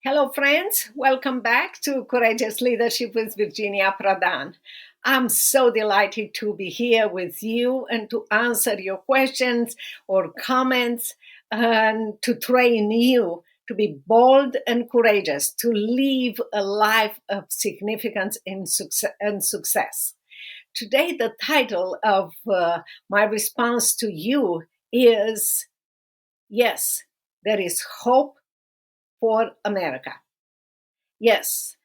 Hello, friends. Welcome back to Courageous Leadership with Virginia Prodan. I'm so delighted to be here with you and to answer your questions or comments and to train you to be bold and courageous, to live a life of significance and success. Today, the title of my response to you is Yes, there is hope for America. Yes,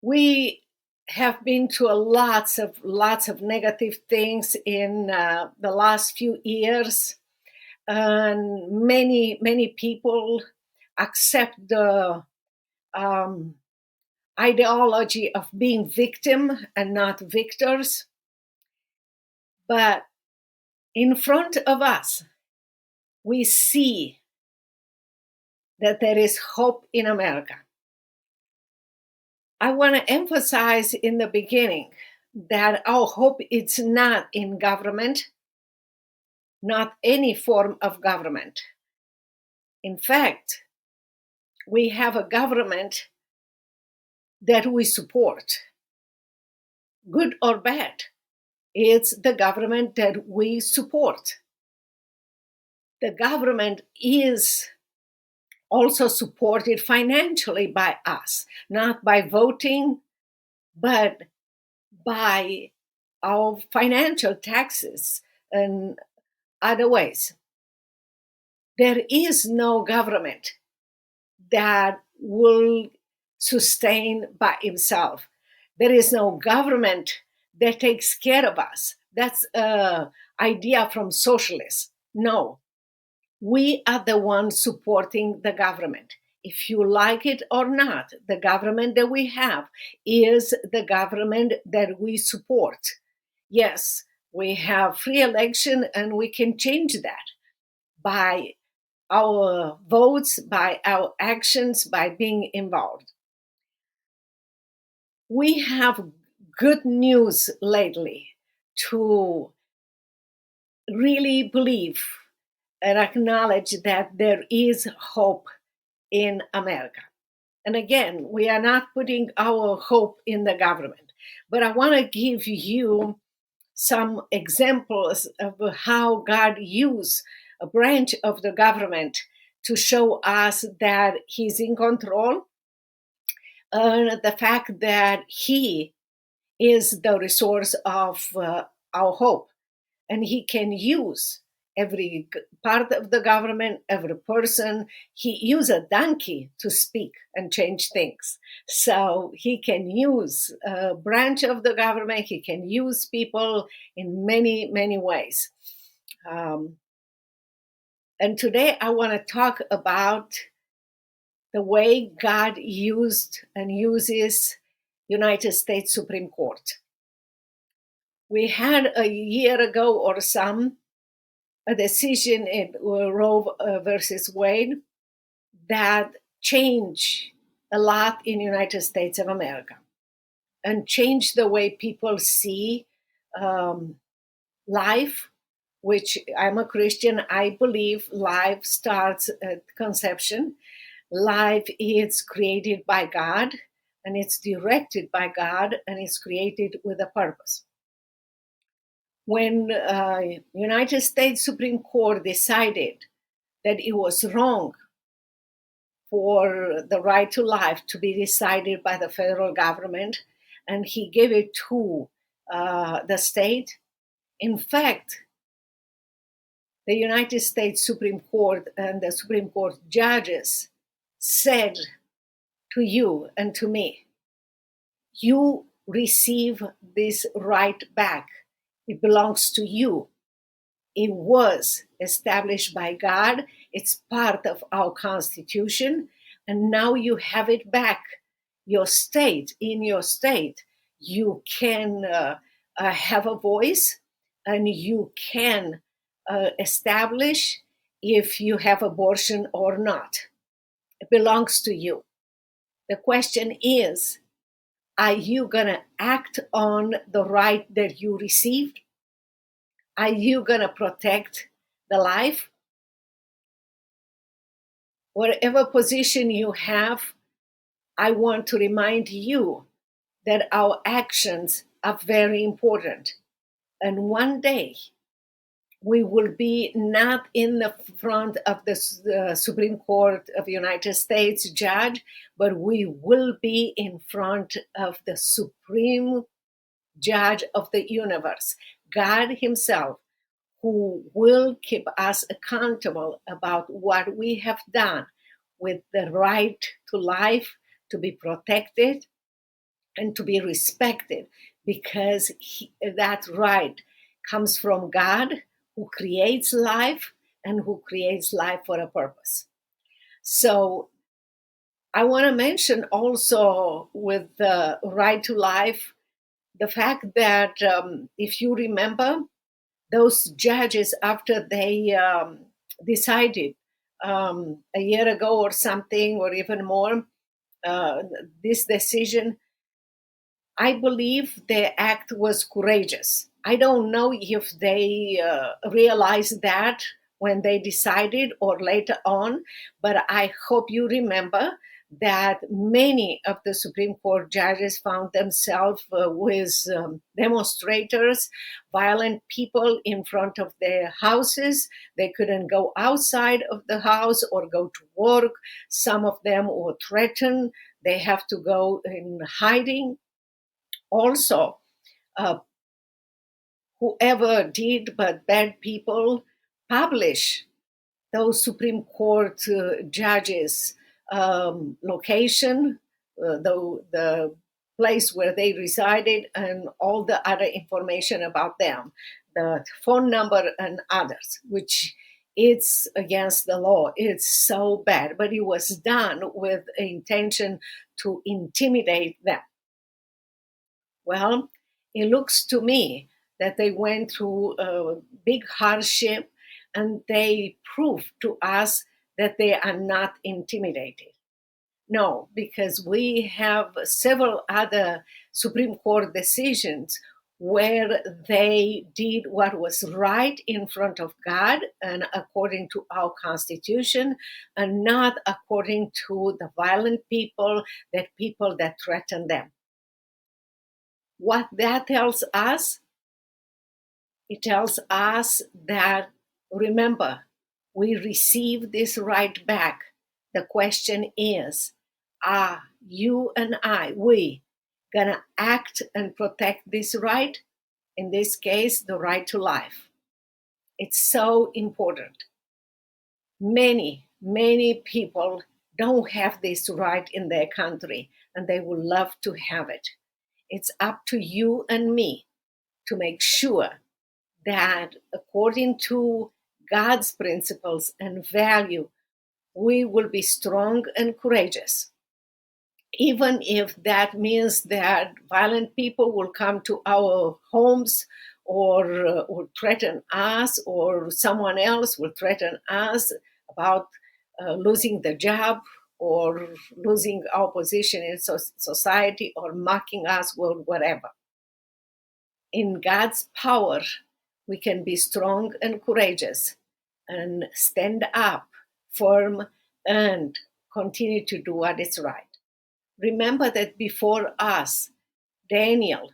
we have been to lots of negative things in the last few years, and many people accept the ideology of being victim and not victors. But in front of us, we see that there is hope in America. I want to emphasize in the beginning that our hope is not in government, not any form of government. In fact, we have a government that we support, good or bad. It's the government that we support. The government is also supported financially by us, not by voting, but by our financial taxes and other ways. There is no government that will sustain by himself. There is no government that takes care of us. That's an idea from socialists. No, we are the ones supporting the government. If you like it or not, the government that we have is the government that we support. Yes, we have free election and we can change that by our votes, by our actions, by being involved. We have good news lately to really believe and acknowledge that there is hope in America. And again, we are not putting our hope in the government, but I want to give you some examples of how God used a branch of the government to show us that He's in control, and the fact that He is the resource of our hope, and He can use every part of the government, every person. He used a donkey to speak and change things. So He can use a branch of the government. He can use people in many ways. And today I want to talk about the way God used and uses United States Supreme Court. We had a year ago or some a decision in Roe versus Wade that changed a lot in the United States of America and changed the way people see life, which I'm a Christian. I believe life starts at conception. Life is created by God, and it's directed by God, and it's created with a purpose. When United States Supreme Court decided that it was wrong for the right to life to be decided by the federal government, and he gave it to the state, in fact, the United States Supreme Court and the Supreme Court judges said to you and to me, you receive this right back. It belongs to you. It was established by God. It's part of our Constitution. And now you have it back. Your state, in your state, you can have a voice, and you can establish if you have abortion or not. It belongs to you. The question is, are you going to act on the right that you received? Are you going to protect the life? whatever position you have, I want to remind you that our actions are very important. And one day we will be not in the front of the Supreme Court of the United States judge, but we will be in front of the Supreme Judge of the universe, God Himself, who will keep us accountable about what we have done with the right to life, to be protected, and to be respected, because that right comes from God, who creates life and who creates life for a purpose. So I want to mention also with the right to life, the fact that if you remember, those judges, after they decided a year ago or something, or even more, this decision, I believe their act was courageous. I don't know if they realized that when they decided or later on, but I hope you remember that many of the Supreme Court judges found themselves with demonstrators, violent people in front of their houses. They couldn't go outside of the house or go to work. Some of them were threatened. They have to go in hiding. Also, whoever did, but bad people, publish those Supreme Court judges' location, the place where they resided, and all the other information about them, the phone number and others, which it's against the law. It's so bad, but it was done with intention to intimidate them. Well, it looks to me that they went through a big hardship, and they proved to us that they are not intimidated. No, because we have several other Supreme Court decisions where they did what was right in front of God and according to our Constitution, and not according to the violent people that threaten them. What that tells us, it tells us that, remember, we receive this right back. The question is, are you and we gonna act and protect this right? In this case, the right to life. It's so important. Many people don't have this right in their country, and they would love to have it. It's up to you and me to make sure that according to God's principles and value, we will be strong and courageous. Even if that means that violent people will come to our homes or threaten us, or someone else will threaten us about losing the job or losing our position in society, or mocking us, or whatever. In God's power, we can be strong and courageous and stand up firm and continue to do what is right. Remember that before us, Daniel,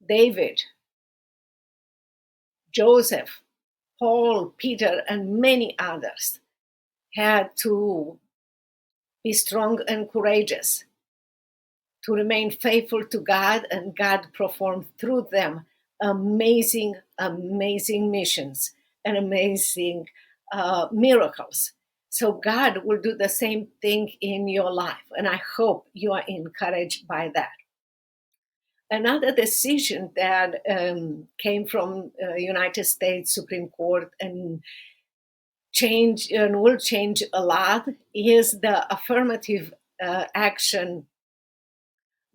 David, Joseph, Paul, Peter, and many others had to be strong and courageous, to remain faithful to God, and God performed through them amazing missions and amazing miracles. So God will do the same thing in your life, and I hope you are encouraged by that. Another decision that came from United States Supreme Court and will change a lot is the affirmative action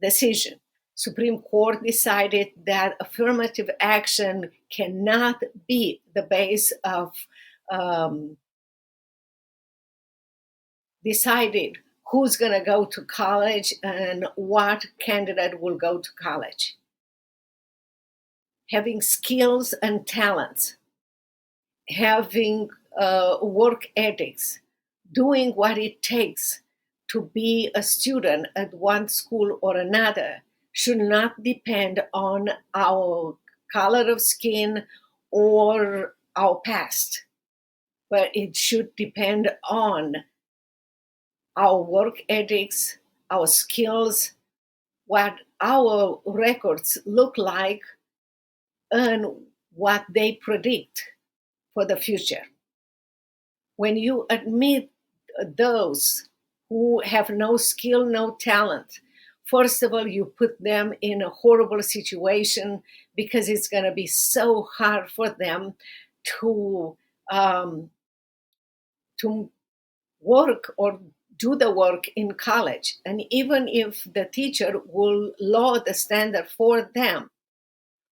decision. Supreme Court decided that affirmative action cannot be the base of decided who's going to go to college and what candidate will go to college. Having skills and talents, having work ethics, doing what it takes to be a student at one school or another should not depend on our color of skin or our past, but it should depend on our work ethics, our skills, what our records look like, and what they predict for the future. When you admit those who have no skill, no talent, first of all, you put them in a horrible situation because it's going to be so hard for them to um, to work or do the work in college. And even if the teacher will lower the standard for them,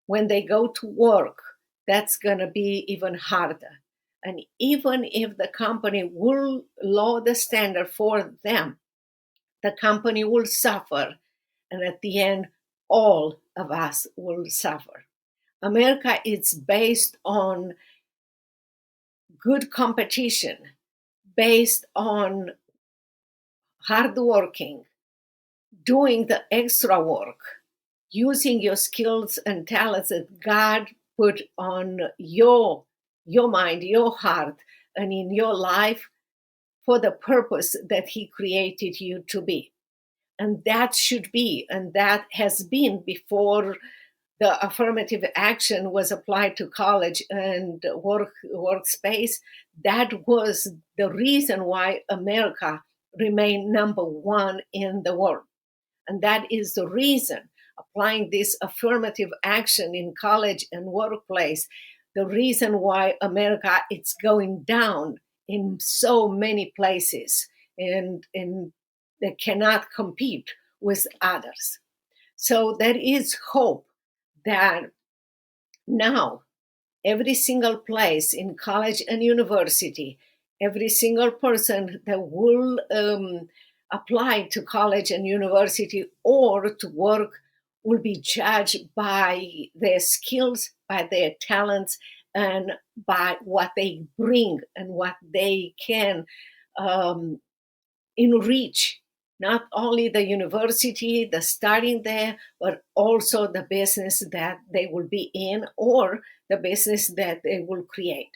when they go to work, that's going to be even harder. And even if the company will lower the standard for them, the company will suffer. And at the end, all of us will suffer. America is based on good competition, based on hard working, doing the extra work, using your skills and talents that God put on your mind, your heart, and in your life for the purpose that He created you to be. And that should be, and that has been before the affirmative action was applied to college and workspace. That was the reason why America remained number one in the world. And that is the reason applying this affirmative action in college and workplace, the reason why America is going down in so many places and they cannot compete with others. So there is hope that now every single place in college and university, every single person that will apply to college and university or to work will be judged by their skills, by their talents, and by what they bring and what they can enrich not only the university, the studying there, but also the business that they will be in or the business that they will create.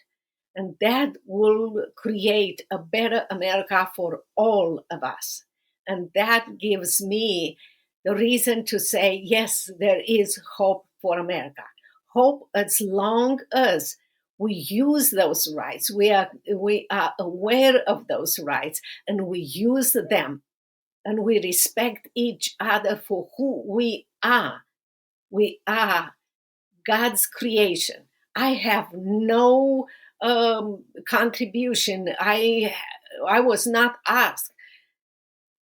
And that will create a better America for all of us. And that gives me the reason to say, yes, there is hope for America. Hope as long as we use those rights. We are aware of those rights and we use them and we respect each other for who we are. We are God's creation. I have no contribution. I was not asked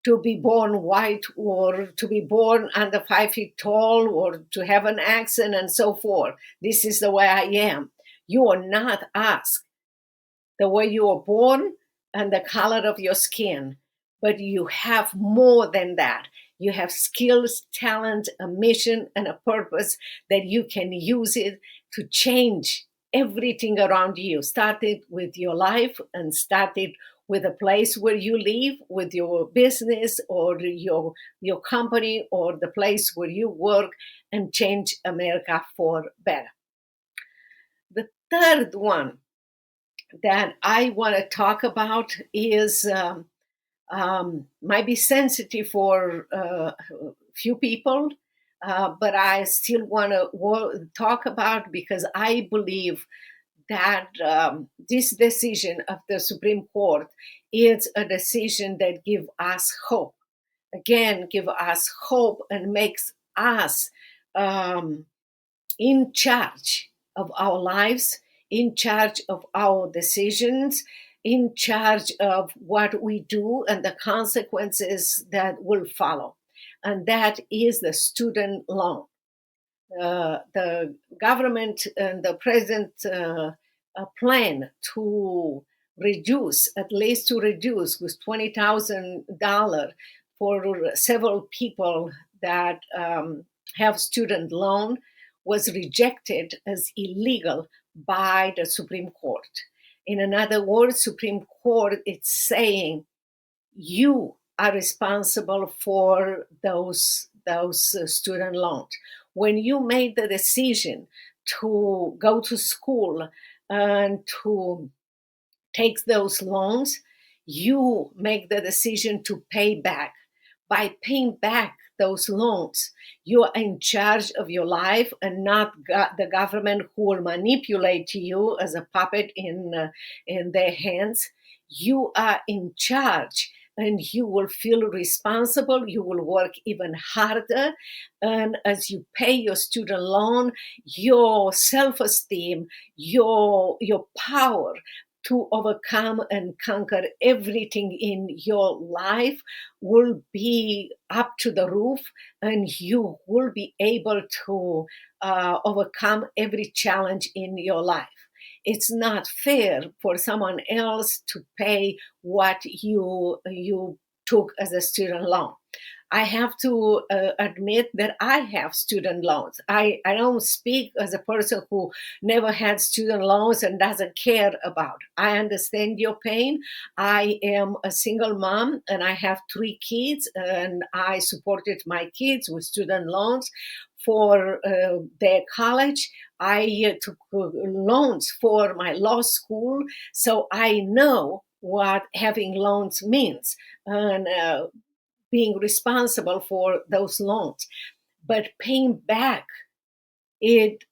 to be born white or to be born under 5 feet tall or to have an accent and so forth. This is the way I am. You are not asked the way you were born and the color of your skin, but you have more than that. You have skills, talent, a mission, and a purpose that you can use it to change everything around you. Started with your life and started with a place where you live, with your business or your company or the place where you work, and change America for better. The third one that I want to talk about is might be sensitive for few people, but I still want to talk about because I believe that this decision of the Supreme Court is a decision that gives us hope. Again, give us hope and makes us in charge of our lives, in charge of our decisions, in charge of what we do and the consequences that will follow. And that is the student loan. The government and the president plan to reduce, at least to reduce with $20,000 for several people that have student loan was rejected as illegal by the Supreme Court. In another words, Supreme Court, it's saying you are responsible for those student loans. When you make the decision to go to school and to take those loans, you make the decision to pay back. By paying back those loans, you are in charge of your life and not the government who will manipulate you as a puppet in their hands. You are in charge and you will feel responsible. You will work even harder. And as you pay your student loan, your self-esteem, your power to overcome and conquer everything in your life will be up to the roof, and you will be able to overcome every challenge in your life. It's not fair for someone else to pay what you took as a student loan. I have to admit that I have student loans. I don't speak as a person who never had student loans and doesn't care about. I understand your pain. I am a single mom and I have 3 kids, and I supported my kids with student loans for their college. I took loans for my law school, so I know what having loans means. And being responsible for those loans. But paying back, it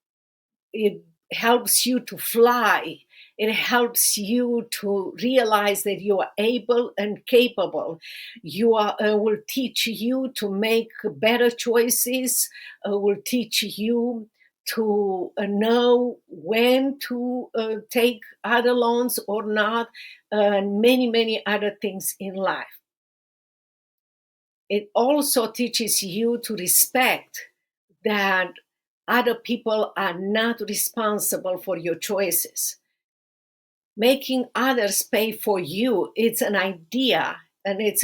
helps you to fly. It helps you to realize that you are able and capable. You are will teach you to make better choices. Will teach you to know when to take other loans or not, and many other things in life. It also teaches you to respect that other people are not responsible for your choices. Making others pay for you, it's an idea, and it's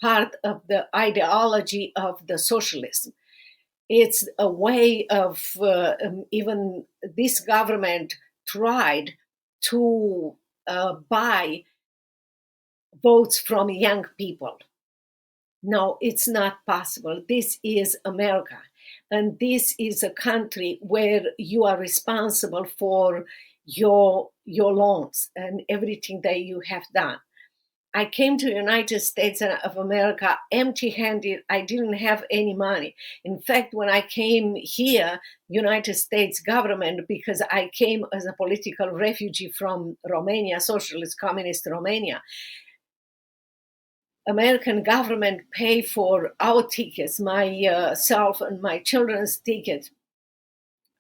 part of the ideology of the socialism. It's a way of, even this government tried to buy votes from young people. No, it's not possible. This is America. And this is a country where you are responsible for your loans and everything that you have done. I came to the United States of America empty-handed. I didn't have any money. In fact, when I came here, United States government, because I came as a political refugee from Romania, socialist communist Romania, American government pay for our tickets, myself and my children's tickets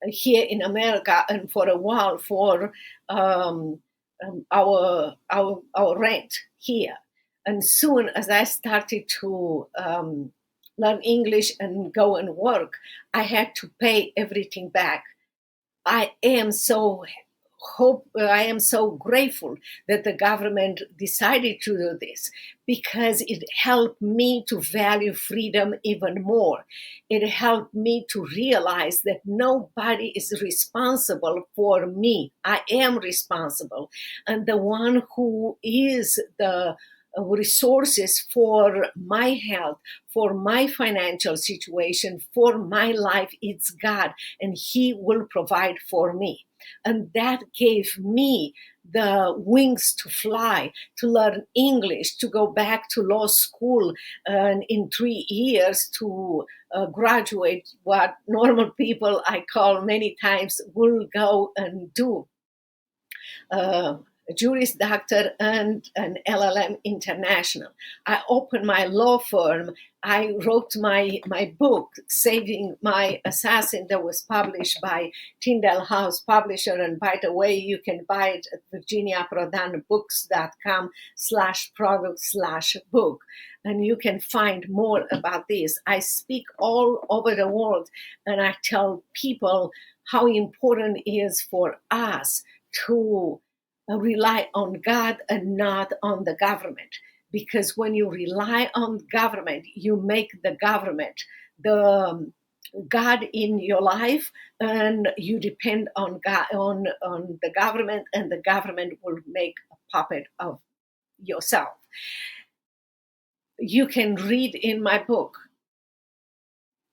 here in America, and for a while for our rent here. And soon as I started to learn English and go and work, I had to pay everything back. I am so grateful that the government decided to do this, because it helped me to value freedom even more. It helped me to realize that nobody is responsible for me. I am responsible. And the one who is the resources for my health, for my financial situation, for my life, it's God, and He will provide for me. And that gave me the wings to fly, to learn English, to go back to law school, and in 3 years to graduate what normal people, I call many times, will go and do. A Juris Doctor and an LLM International. I opened my law firm. I wrote my book, Saving My Assassin, that was published by Tyndale House Publisher. And by the way, you can buy it at virginiaprodanbooks.com/product/book. And you can find more about this. I speak all over the world, and I tell people how important it is for us to rely on God and not on the government. Because when you rely on government, you make the government the God in your life, and you depend on God, on the government, and the government will make a puppet of yourself. You can read in my book.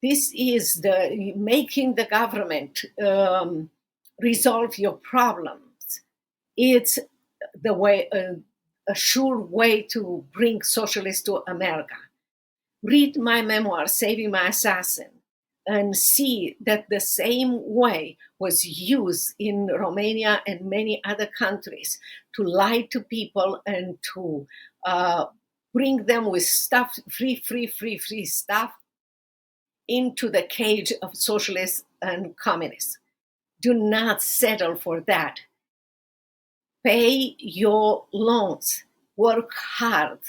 This is the making the government resolve your problems. It's the way, a sure way to bring socialists to America. Read my memoir, Saving My Assassin, and see that the same way was used in Romania and many other countries to lie to people and to bring them with stuff, free stuff, into the cage of socialists and communists. Do not settle for that. Pay your loans, work hard,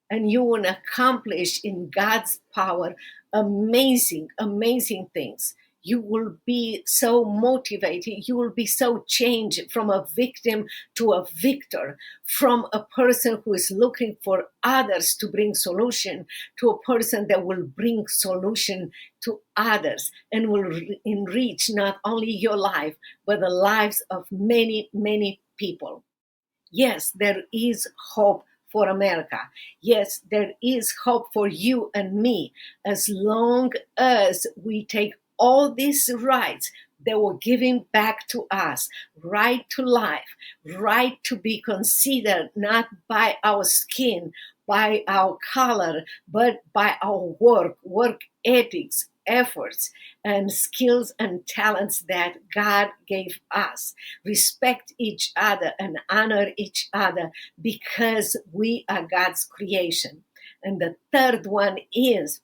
and you will accomplish in God's power amazing, amazing things. You will be so motivated. You will be so changed from a victim to a victor, from a person who is looking for others to bring solution to a person that will bring solution to others and will enrich not only your life, but the lives of many, many people. Yes, there is hope for America. Yes, there is hope for you and me, as long as we take all these rights that were given back to us, right to life, right to be considered not by our skin, by our color, but by our work ethics, efforts, and skills and talents that God gave us. Respect each other and honor each other because we are God's creation. And the third one is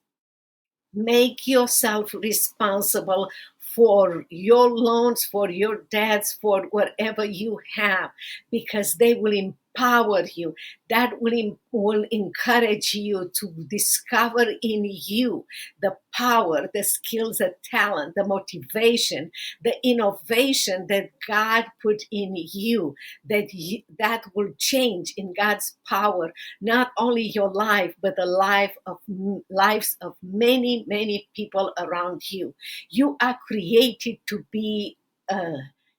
make yourself responsible for your loans, for your debts, for whatever you have, because they will empower you. That will encourage you to discover in you the power, the skills, the talent, the motivation, the innovation that God put in you, that will change in God's power, not only your life, but the lives of many, many people around you. You are created to be a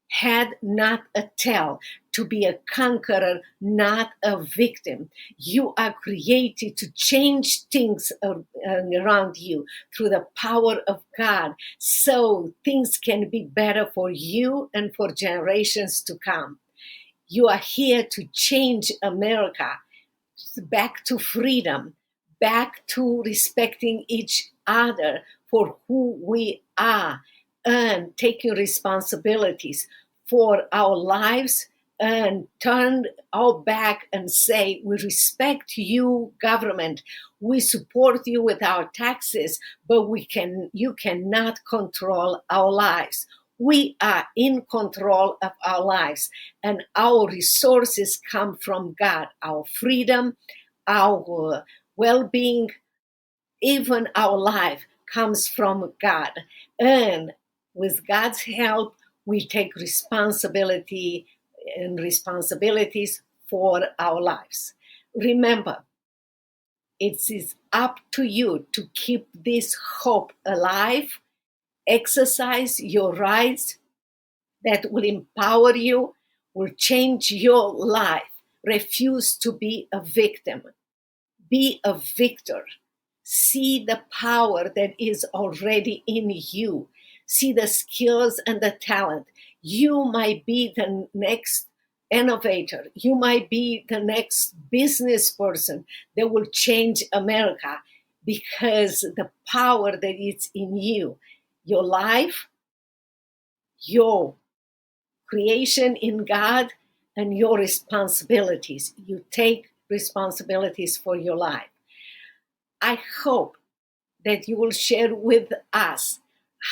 head, not a tail, to be a conqueror, not a victim. You are created to change things around you through the power of God, so things can be better for you and for generations to come. You are here to change America back to freedom, back to respecting each other for who we are, and taking responsibilities for our lives, and turn our back and say, we respect you, government. We support you with our taxes, but you cannot control our lives. We are in control of our lives, and our resources come from God. Our freedom, our well-being, even our life comes from God. And with God's help, we take responsibility and responsibilities for our lives. Remember, it is up to you to keep this hope alive. Exercise your rights that will empower you, will change your life. Refuse to be a victim. Be a victor. See the power that is already in you. See the skills and the talent. You might be the next innovator. You might be the next business person that will change America, because the power that is in you, your life, your creation in God, and your responsibilities. You take responsibilities for your life. I hope that you will share with us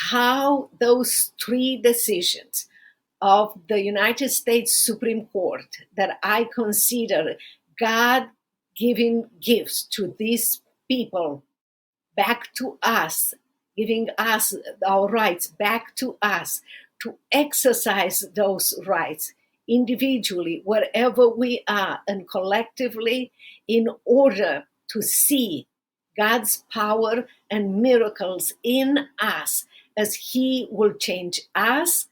how those three decisions of the United States Supreme Court, that I consider God giving gifts to these people back to us, giving us our rights back to us, to exercise those rights individually, wherever we are, and collectively, in order to see God's power and miracles in us as He will change us,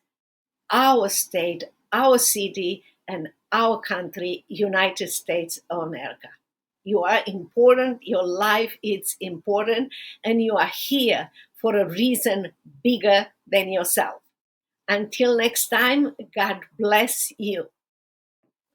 our state, our city, and our country, United States of America. You are important, your life is important, and you are here for a reason bigger than yourself. Until next time, God bless you.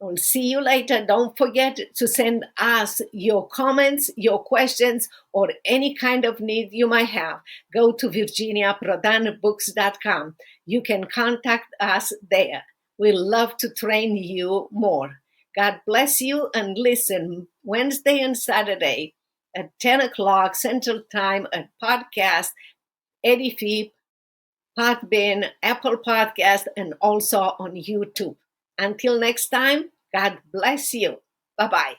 We'll see you later. Don't forget to send us your comments, your questions, or any kind of need you might have. Go to virginiaprodanbooks.com. You can contact us there. We love to train you more. God bless you, and listen Wednesday and Saturday at 10 o'clock Central Time at podcast, Eddie Feep, Podbean, Apple Podcast, and also on YouTube. Until next time, God bless you. Bye-bye.